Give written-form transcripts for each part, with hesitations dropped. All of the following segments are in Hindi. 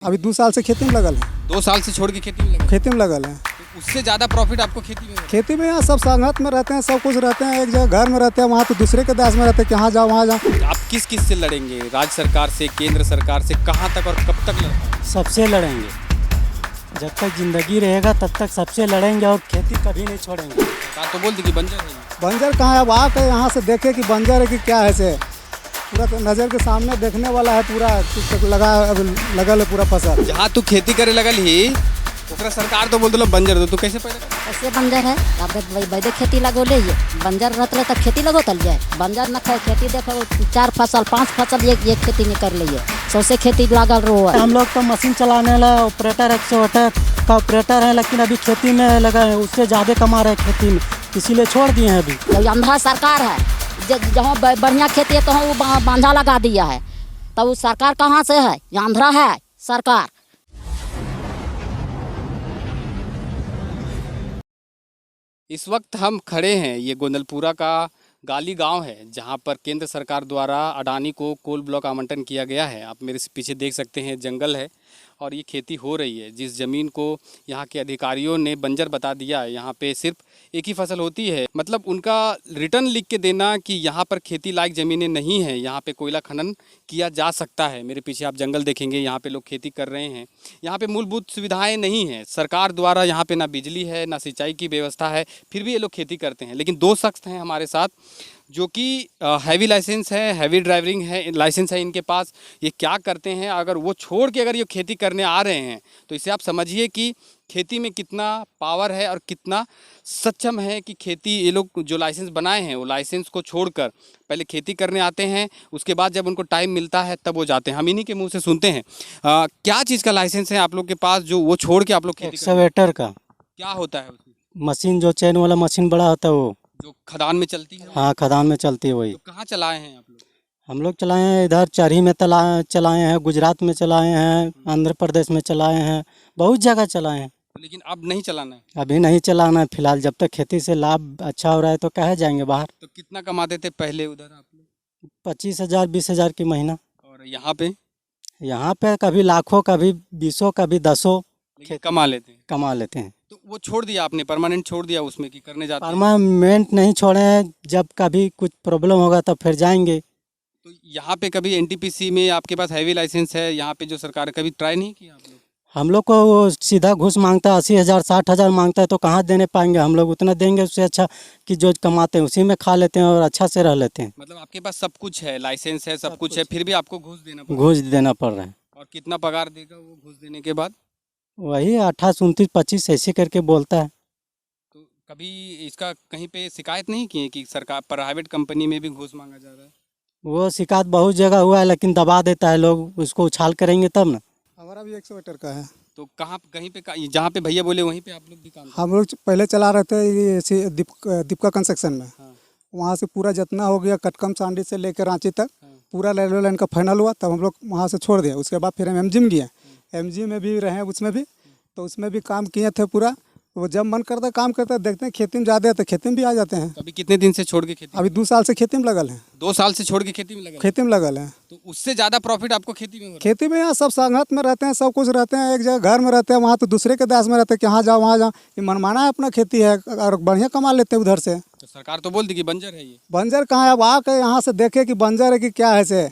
अभी 2 साल से खेती में लगल है। 2 साल से छोड़ के खेती में लगे, खेती में लगल है। तो उससे ज़्यादा प्रॉफिट आपको खेती में है? खेती में यहाँ सब संगत में रहते हैं, सब कुछ रहते हैं, एक जगह घर में रहते हैं, वहाँ तो दूसरे के दास में रहते हैं कि यहाँ जाओ वहाँ जाओ। आप किस किस से लड़ेंगे? राज्य सरकार से, केंद्र सरकार से, कहाँ तक और कब तक लड़ेंगे? सबसे लड़ेंगे, जब तक जिंदगी रहेगा तब तक सबसे लड़ेंगे और खेती कभी नहीं छोड़ेंगे। सरकार तो बोलती कि बंजर है। बंजर कहाँ है? अब आकर यहाँ से देखे कि बंजर है कि क्या है से, पूरा तो नज़र के सामने देखने वाला है, पूरा लगल है पूरा फसल। जहाँ तू खेती करे लगल ही ओकरा सरकार तो बोल दो बंजर दो, तू कैसे पैदा कर? ऐसे बंजर है अब वैदे खेती लगो ले ये बंजर रहते तब खेती लगो तल जाए। बंजर न खाए खेती देखो 4 फसल 5 फसल एक खेती नहीं कर लिए, सौसे खेती लागल रो है। हम लोग तो मशीन चलाने वाला ऑपरेटर 108 का ऑपरेटर है, लेकिन अभी खेती में लगा है, उससे ज़्यादा कमा रहे हैं खेती में, इसीलिए छोड़ दिए हैं। अभी अंधा सरकार है, जहाँ बढ़िया खेती है तो वो बांधा लगा दिया है, तब वो सरकार कहाँ से है? ये आंध्रा है सरकार। इस वक्त हम खड़े हैं, ये गोंदलपुरा का गाली गांव है, जहां पर केंद्र सरकार द्वारा अडानी को कोल ब्लॉक आवंटन किया गया है। आप मेरे पीछे देख सकते हैं जंगल है और ये खेती हो रही है। जिस ज़मीन को यहाँ के अधिकारियों ने बंजर बता दिया है, यहाँ पे सिर्फ एक ही फसल होती है, मतलब उनका रिटर्न लिख के देना कि यहाँ पर खेती लायक ज़मीनें नहीं हैं, यहाँ पे कोयला खनन किया जा सकता है। मेरे पीछे आप जंगल देखेंगे, यहाँ पे लोग खेती कर रहे हैं। यहाँ पे मूलभूत सुविधाएं नहीं हैं, सरकार द्वारा यहाँ पे ना बिजली है ना सिंचाई की व्यवस्था है, फिर भी ये लोग खेती करते हैं। लेकिन 2 शख्स हैं हमारे साथ जो कि हैवी लाइसेंस है, हैवी ड्राइविंग है लाइसेंस है इनके पास। ये क्या करते हैं, अगर वो छोड़ के अगर ये खेती करने आ रहे हैं तो इसे आप समझिए कि खेती में कितना पावर है और कितना सक्षम है कि खेती ये लोग जो लाइसेंस बनाए हैं वो लाइसेंस को छोड़कर पहले खेती करने आते हैं, उसके बाद जब उनको टाइम मिलता है तब वो जाते हैं। हम इन्हीं के मुँह से सुनते हैं क्या चीज़ का लाइसेंस है आप लोग के पास जो वो छोड़ के आप लोग खेती? एक्सकवेटर का। क्या होता है उसमें? मशीन जो चैन वाला मशीन बड़ा होता है वो, जो खदान में चलती है? हाँ खदान में चलती है वही। तो कहाँ चलाए हैं आप लोग? हम लोग चलाए हैं, इधर चरही में चलाए हैं, गुजरात में चलाए हैं, आंध्र प्रदेश में चलाए हैं, बहुत जगह चलाए हैं। लेकिन अब नहीं चलाना है? अभी नहीं चलाना है फिलहाल, जब तक खेती से लाभ अच्छा हो रहा है तो कहे जाएंगे बाहर। तो कितना कमाते थे पहले उधर आप लोग? 25,000 20,000 की महीना। और यहाँ पे? यहाँ पे कभी लाखों, कभी 20, कभी 10 कमा लेते हैं। कमा लेते हैं। तो वो छोड़ दिया आपने, परमानेंट छोड़ दिया उसमें कि करने जाते हैं? परमानेंट नहीं छोड़े हैं, जब कभी कुछ प्रॉब्लम होगा तब फिर जाएंगे। तो यहाँ पे कभी एनटीपीसी में आपके पास हैवी लाइसेंस है, यहाँ पे जो सरकार कभी ट्राई नहीं किया आप लोग? हम लोग को वो सीधा घूस मांगता है, 80,000 60,000 मांगता है, तो कहाँ देने पाएंगे हम लोग? उतना देंगे उससे अच्छा कि जो कमाते हैं उसी में खा लेते हैं और अच्छा से रह लेते हैं। मतलब आपके पास सब कुछ है, लाइसेंस है, सब कुछ है, फिर भी आपको घूस देना पड़ता घूस देना पड़ रहा है। है? और कितना पगार देगा वो घूस देने के बाद? वही 28 29 25 ऐसे करके बोलता है। तो कभी इसका कहीं पे शिकायत नहीं की है कि सरकार प्राइवेट कंपनी में भी घूस मांगा जा रहा है? वो शिकायत बहुत जगह हुआ है, लेकिन दबा देता है लोग, उसको उछाल करेंगे तब ना। हमारा भी 108 का है। तो कहाँ कहीं पे जहाँ पे भैया बोले वहीं पे आप लोग भी काम हम लोग पहले चला रहे थे ये दीपका कंस्ट्रक्शन में। हाँ। वहाँ से पूरा जितना हो गया कटकम सांडी से लेकर रांची तक पूरा रेलवे लाइन का फाइनल हुआ, तब हम लोग वहाँ से छोड़ दिया। उसके बाद फिर हम एमजी में गए, एमजी में भी रहे, उसमें भी तो उसमें भी काम किए थे पूरा। वो जब मन करता है काम करता है, देखते हैं खेती में ज़्यादा है तो खेती में भी आ जाते हैं। अभी कितने दिन से छोड़ के खेती? अभी 2 साल से खेती में लगल है। 2 साल से छोड़ के खेती में लगा? खेती में लगल है। तो उससे ज़्यादा प्रॉफिट आपको खेती में हो रहा है? खेती में यहाँ सब संगत में रहते हैं, सब कुछ रहते हैं, एक जगह घर में रहते हैं, वहाँ तो दूसरे के दास में रहते हैं कि यहाँ जाओ वहाँ जाओ। ये मनमाना है, अपना खेती है और बढ़िया कमा लेते हैं उधर से। तो सरकार तो बोलती कि बंजर है ये। बंजर कहाँ है? अब आकर यहाँ से देखे कि बंजर है कि क्या है से,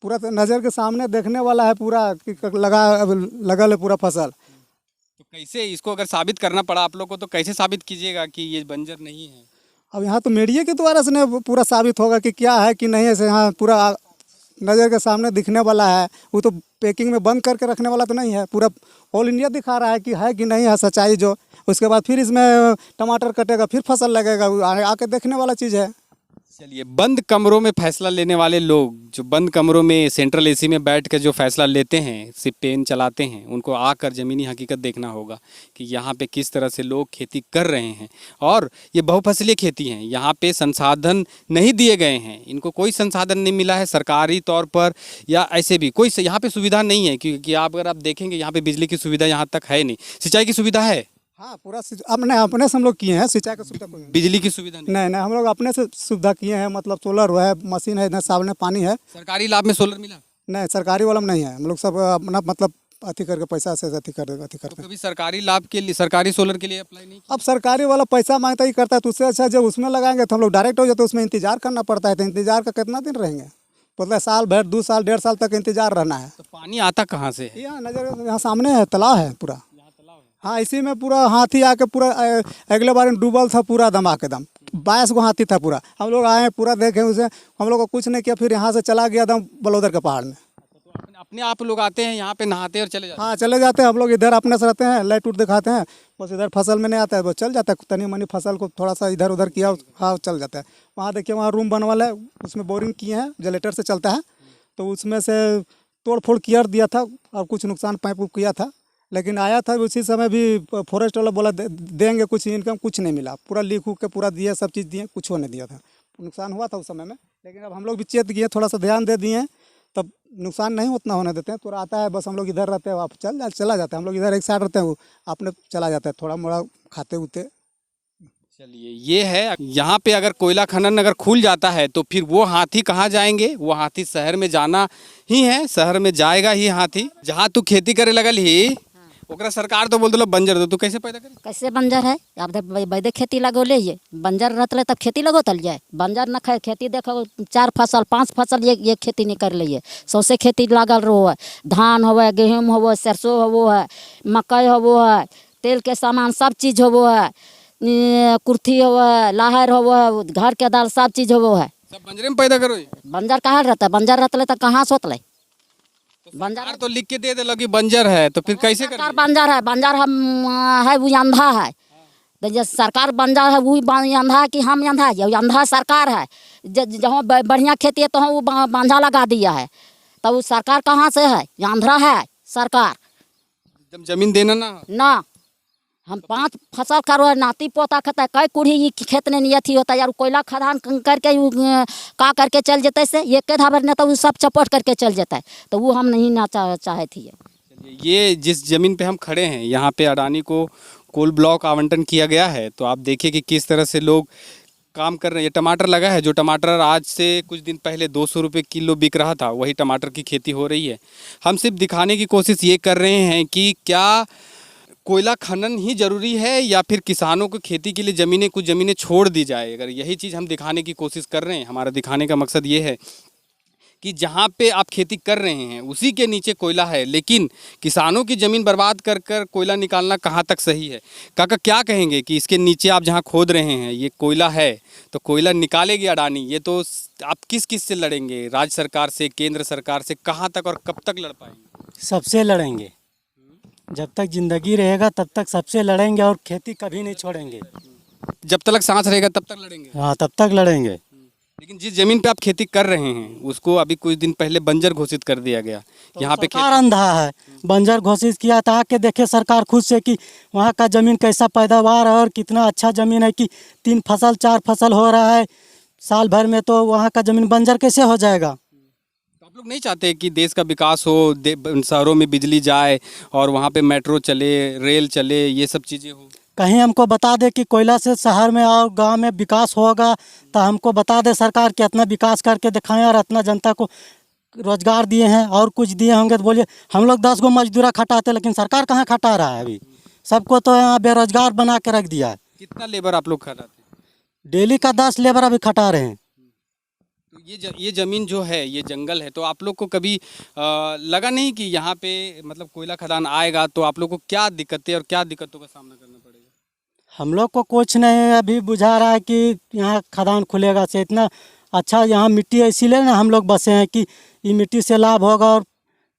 पूरा तो नज़र के सामने देखने वाला है, पूरा लगल है पूरा फसल। तो कैसे इसको अगर साबित करना पड़ा आप लोग को, तो कैसे साबित कीजिएगा कि ये बंजर नहीं है? अब यहाँ तो मीडिया के द्वारा से नहीं पूरा साबित होगा कि क्या है कि नहीं है। यहाँ पूरा नज़र के सामने दिखने वाला है, वो तो पैकिंग में बंद करके रखने वाला तो नहीं है, पूरा ऑल इंडिया दिखा रहा है कि नहीं है सच्चाई जो। उसके बाद फिर इसमें टमाटर कटेगा, फिर फसल लगेगा, आके देखने वाला चीज़ है। चलिए, बंद कमरों में फैसला लेने वाले लोग, जो बंद कमरों में सेंट्रल एसी में बैठ कर जो फैसला लेते हैं, सिर्फ पेन चलाते हैं, उनको आकर ज़मीनी हकीकत देखना होगा कि यहाँ पे किस तरह से लोग खेती कर रहे हैं। और ये बहुफसलीय खेती हैं, यहाँ पे संसाधन नहीं दिए गए हैं, इनको कोई संसाधन नहीं मिला है सरकारी तौर पर या ऐसे भी कोई यहाँ पे सुविधा नहीं है। क्योंकि अगर आप देखेंगे यहाँ पे बिजली की सुविधा यहाँ तक है नहीं, सिंचाई की सुविधा है। हाँ पूरा अपने से हम लोग किए हैं, सिंचाई का सुविधा कोई बिजली की सुविधा नहीं, हम लोग अपने से सुविधा किए हैं, मतलब सोलर है, मशीन है, इधर सामने पानी है। सरकारी लाभ में सोलर मिला? नहीं, सरकारी वाला में नहीं है, हम लोग सब अपना मतलब अति करके पैसा से अति तो करते। कभी सरकारी लाभ के लिए, सरकारी सोलर के लिए अप्लाई नहीं किया? अब सरकारी वाला पैसा मांगता ही करता है, तो उससे अच्छा जब उसमें लगाएंगे तो हम लोग डायरेक्ट हो जाते, उसमें इंतजार करना पड़ता है। तो इंतजार का कितना दिन रहेंगे? मतलब साल भर 2 साल 1.5 साल तक इंतजार रहना है। तो पानी आता कहाँ से है? यहाँ नजर यहाँ सामने है, तालाब है पूरा। हाँ, इसी में पूरा हाथी आके पूरा अगले बार डूबल था पूरा दम आके दम 22 को हाथी था पूरा। हम लोग आए पूरा देखे उसे, हम लोग को कुछ नहीं किया, फिर यहाँ से चला गया दम बलौदर के पहाड़ में। तो अपने आप लोग आते हैं यहाँ पे, नहाते और चले जाते हाँ, चले जाते हैं हम लोग, इधर अपने से रहते हैं, लाइट उट दिखाते हैं, बस इधर फसल में नहीं आता है, बस चल जाता है तनी मनी फसल को थोड़ा सा इधर उधर किया, हाँ चल जाता है। वहाँ देखिए, वहाँ रूम बनवाला है, उसमें बोरिंग किए हैं, जनरेटर से चलता है, तो उसमें से तोड़ फोड़ किया दिया था और कुछ नुकसान पाइप किया था। लेकिन आया था उसी समय भी फॉरेस्ट वाला बोला देंगे कुछ इनकम, कुछ नहीं मिला। पूरा लीक उक के पूरा दिया, सब चीज़ दिए, कुछ नहीं दिया था। नुकसान हुआ था उस समय में, लेकिन अब हम लोग भी चेत गए, थोड़ा सा ध्यान दे दिए, तब नुकसान नहीं उतना होने देते हैं। थोड़ा आता है, बस हम लोग इधर रहते हैं, आप चला जाता है, हम लोग इधर एक साइड रहते हैं, वो अपने चला जाता है, थोड़ा मोड़ा खाते उते। चलिए, ये है यहाँ पे अगर कोयला खनन अगर खुल जाता है तो फिर वो हाथी कहाँ जाएंगे? वो हाथी शहर में जाना ही है, शहर में जाएगा ही हाथी। जहाँ तू खेती करे लगल ही ओकरा सरकार तो बोल दो बंजर दो, तू कैसे पैदा करी? कैसे बंजर है? अब वैदे खेती लगोले ये बंजर रहते तब खेती लगो तल जाए। बंजर न खाए खेती, देखो 4 फसल 5 फसल ये खेती नहीं कर ली है। सौसे खेती लागल रहो है, धान हो है, गेहूँ हो, सरसों हो है, मकई हो है, तेल के सामान सब चीज़ हो है, कुर्थी हो है, लाहर हो है, घर के दाल सब चीज़ हो है। सब बंजरे में पैदा करो? बंजर कहाँ रहता है? बंजर रहते तो कहाँ सोतले? बंजर तो लिख के दे दे लगी बंजर है, तो फिर कैसे कर? सरकार बंजर है, बंजर हम है वो अंधा है। तो जो सरकार बंजर है वो अंधा है कि हम अंधा है? ये अंधा सरकार है। जहाँ बढ़िया खेती है तो वो बांझा लगा दिया है, तो वो सरकार कहाँ से है? ये अंधा है सरकार। जब जमीन देना ना हम 5 फसल करो, नाती पोता खाता है, कई कुड़ी खेत ने नहीं अथी होता यार। कोयला खदान करके का करके चल जाते से एक के धाबर ने तो वो सब चपट करके चल जाता है, तो वो हम नहीं ना चाहे थी। ये जिस जमीन पे हम खड़े हैं, यहाँ पे अडानी को कोल ब्लॉक आवंटन किया गया है, तो आप देखिए कि किस तरह से लोग काम कर रहे हैं। ये टमाटर लगा है, जो टमाटर आज से कुछ दिन पहले 200 रुपये किलो बिक रहा था, वही टमाटर की खेती हो रही है। हम सिर्फ दिखाने की कोशिश ये कर रहे हैं कि क्या कोयला खनन ही ज़रूरी है या फिर किसानों को खेती के लिए कुछ ज़मीनें छोड़ दी जाए। अगर यही चीज़ हम दिखाने की कोशिश कर रहे हैं, हमारा दिखाने का मकसद ये है कि जहाँ पे आप खेती कर रहे हैं उसी के नीचे कोयला है, लेकिन किसानों की ज़मीन बर्बाद कर कर कोयला निकालना कहाँ तक सही है? काका क्या कहेंगे कि इसके नीचे आप जहाँ खोद रहे हैं ये कोयला है, तो कोयला निकालेगी अडानी, ये तो आप किस से लड़ेंगे? राज्य सरकार से, केंद्र सरकार से, कहाँ तक और कब तक लड़ पाएंगे? सबसे लड़ेंगे, जब तक जिंदगी रहेगा तब तक सबसे लड़ेंगे और खेती कभी नहीं छोड़ेंगे। जब तक सांस रहेगा तब तक लड़ेंगे? हाँ, तब तक लड़ेंगे। लेकिन जिस जमीन पे आप खेती कर रहे हैं उसको अभी कुछ दिन पहले बंजर घोषित कर दिया गया। तो यहाँ पे सरकार अंधा है, बंजर घोषित किया था। आके देखे सरकार खुद से कि वहाँ का ज़मीन कैसा पैदावार है और कितना अच्छा ज़मीन है कि 3 फसल 4 फसल हो रहा है साल भर में, तो वहाँ का ज़मीन बंजर कैसे हो जाएगा? तो आप लोग नहीं चाहते कि देश का विकास हो, शहरों में बिजली जाए और वहाँ पे मेट्रो चले, रेल चले, ये सब चीज़ें हो? कहीं हमको बता दे कि कोयला से शहर में और गांव में विकास होगा, तो हमको बता दे सरकार कि इतना विकास करके दिखाएं और इतना जनता को रोजगार दिए हैं और कुछ दिए होंगे तो बोलिए। हम लोग 10 गो मजदूरा खटाते, लेकिन सरकार कहाँ खटा रहा है? अभी सबको तो यहाँ बेरोजगार बना के रख दिया है। कितना लेबर आप लोग खटाते हैं? डेली का 10 लेबर अभी खटा रहे हैं। तो ये ज़मीन जो है, ये जंगल है, तो आप लोग को कभी लगा नहीं कि यहाँ पे मतलब कोयला खदान आएगा तो आप लोग को क्या दिक्कतें और क्या दिक्कतों का सामना करना पड़ेगा? हम लोग को कुछ नहीं अभी बुझा रहा है कि यहाँ खदान खुलेगा से इतना अच्छा यहाँ मिट्टी है, इसीलिए ना हम लोग बसे हैं कि ये मिट्टी से लाभ होगा और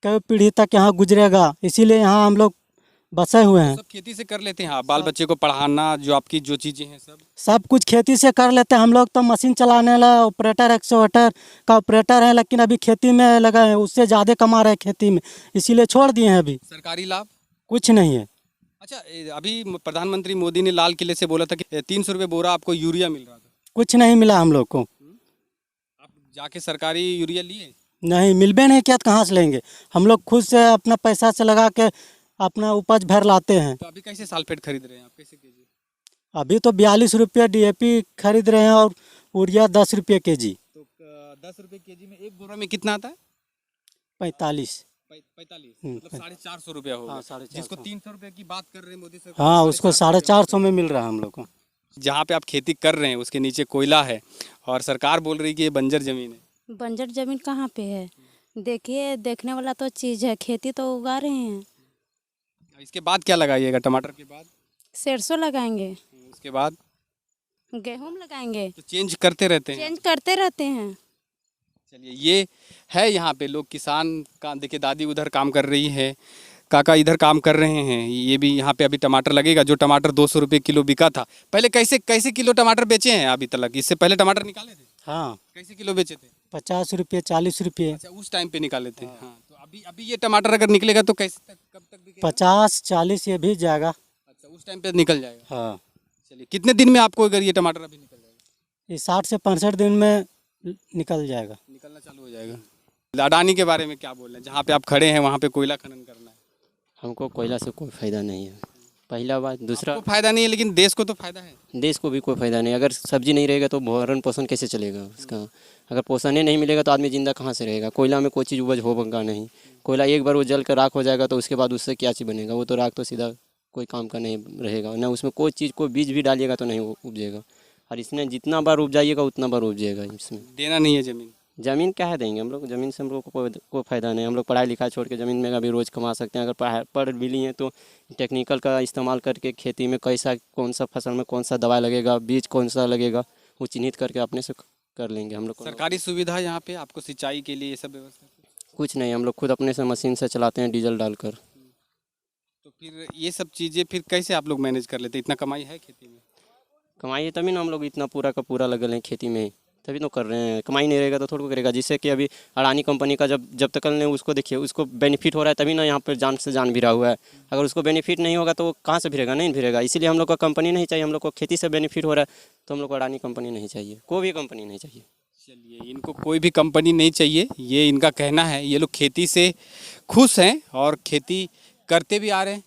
कई पीढ़ी तक यहाँ गुजरेगा, इसीलिए यहाँ हम लोग बसे हुए हैं। सब खेती से कर लेते हैं आप? बाल बच्चे को पढ़ाना, जो आपकी जो चीज़ें हैं सब कुछ खेती से कर लेते हैं हम लोग। तो मशीन चलाने वाला ऑपरेटर, एक्सकेवेटर का ऑपरेटर है, लेकिन अभी खेती में लगा है, उससे ज़्यादा कमा रहे हैं खेती में, इसीलिए छोड़ दिए हैं। अभी सरकारी लाभ कुछ नहीं है। अच्छा, अभी प्रधानमंत्री मोदी ने लाल किले से बोला था कि 300 रुपये बोरा आपको यूरिया मिल रहा था, कुछ नहीं मिला हम लोग को। आप जाके सरकारी यूरिया लिए? नहीं, मिलबे नहीं किया तो कहाँ से लेंगे? हम लोग खुद से अपना पैसा से लगा के अपना उपज भर लाते हैं। तो अभी कैसे सल्फेट खरीद रहे हैं आप, कैसे केजी? अभी तो 42 रुपये DAP खरीद रहे हैं और यूरिया 10 रुपये केजी। तो 10 रुपये केजी में एक बोरा में कितना आता है? 45। 45 मतलब 450 रुपया होगा। हाँ, 450। जिसको 300 रुपये की बात कर रहे हैं मोदी सरकार, हाँ, उसको 450 में मिल रहा है हम लोग को। जहाँ पे आप खेती कर रहे हैं उसके नीचे कोयला है और सरकार बोल रही है कि ये बंजर जमीन है। बंजर जमीन कहाँ पे है? देखिए, देखने वाला तो चीज़ है, खेती तो उगा रहे हैं। इसके बाद क्या लगाइएगा? टमाटर के बाद सरसों लगाएंगे, उसके बाद गेहूँ लगाएंगे, तो चेंज करते रहते हैं। चेंज करते रहते हैं। चलिए, ये है यहाँ पे लोग, किसान का देखिए, दादी उधर काम कर रही है, काका इधर काम कर रहे हैं। ये भी यहाँ पे अभी टमाटर लगेगा। जो टमाटर 200 रुपये किलो बिका था पहले, कैसे कैसे किलो टमाटर बेचे हैं अभी तक? इससे पहले टमाटर निकाले थे? हाँ, कैसे किलो बेचे थे? 50 रुपये, 40 रुपये। अच्छा, उस टाइम पे निकाले थे। हाँ, तो अभी ये टमाटर अगर निकलेगा तो कैसे तक, कब तक बिकेगा? 50-40 ये भी जाएगा। अच्छा, उस टाइम पे निकल जाएगा। हाँ, चलिए, कितने दिन में आपको अगर ये टमाटर अभी निकल जाएगा? ये 60 से 65 दिन में निकल जाएगा। निकलना चालू हो जाएगा। अडानी के बारे में क्या बोल रहे हैं? जहाँ पे आप खड़े हैं वहाँ पे कोयला खनन करना है। हमको कोयला से कोई फ़ायदा नहीं है, पहला बात। दूसरा, आपको फायदा नहीं है लेकिन देश को तो फायदा है। देश को भी कोई फ़ायदा नहीं। अगर सब्जी नहीं रहेगा तो भरण पोषण कैसे चलेगा उसका? अगर पोषण ही नहीं मिलेगा तो आदमी ज़िंदा कहाँ से रहेगा? कोयला में कोई चीज़ उपज होगा नहीं। कोयला एक बार वो जल कर राख हो जाएगा तो उसके बाद उससे क्या चीज़ बनेगा? वो तो राख तो सीधा कोई काम का नहीं रहेगा ना। उसमें कोई चीज़, कोई बीज भी डालिएगा तो नहीं उपजेगा। और इसमें जितना बार उपजाइएगा उतना बार उपजेगा। इसमें देना नहीं है ज़मीन। ज़मीन क्या है देंगे हम लोग? ज़मीन से हम लोग को कोई फ़ायदा नहीं। हम लोग पढ़ाई लिखाई छोड़ के ज़मीन में अभी रोज़ कमा सकते हैं। अगर पढ़ भी लिए तो टेक्निकल का इस्तेमाल करके खेती में कैसा, कौन सा फसल में कौन सा दवा लगेगा, बीज कौन सा लगेगा, वो चिन्हित करके अपने से कर लेंगे हम लोग को। सरकारी सुविधा यहाँ पे आपको सिंचाई के लिए ये सब व्यवस्था? कुछ नहीं, हम लोग खुद अपने से मशीन से चलाते हैं, डीजल डालकर। तो फिर ये सब चीज़ें फिर कैसे आप लोग मैनेज कर लेते? इतना कमाई है खेती में? कमाई है तभी ना हम लोग इतना पूरा का पूरा लगे हैं खेती में, तभी तो कर रहे हैं। कमाई नहीं रहेगा तो थोड़ा करेगा। जिससे कि अभी अडानी कंपनी का जब तक ने उसको देखिए, उसको बेनिफिट हो रहा है तभी ना यहाँ पर जान से जान भी रहा हुआ है। अगर उसको बेनिफिट नहीं होगा तो वो कहाँ से भिड़ेगा? नहीं भिड़ेगा। इसीलिए हम लोग को कंपनी नहीं चाहिए। हम लोग को खेती से बेनिफिट हो रहा है तो हम लोग को अडानी कंपनी नहीं चाहिए, कोई भी कंपनी नहीं चाहिए। चलिए, इनको कोई भी कंपनी नहीं चाहिए, ये इनका कहना है। ये लोग खेती से खुश हैं और खेती करते भी आ रहे हैं।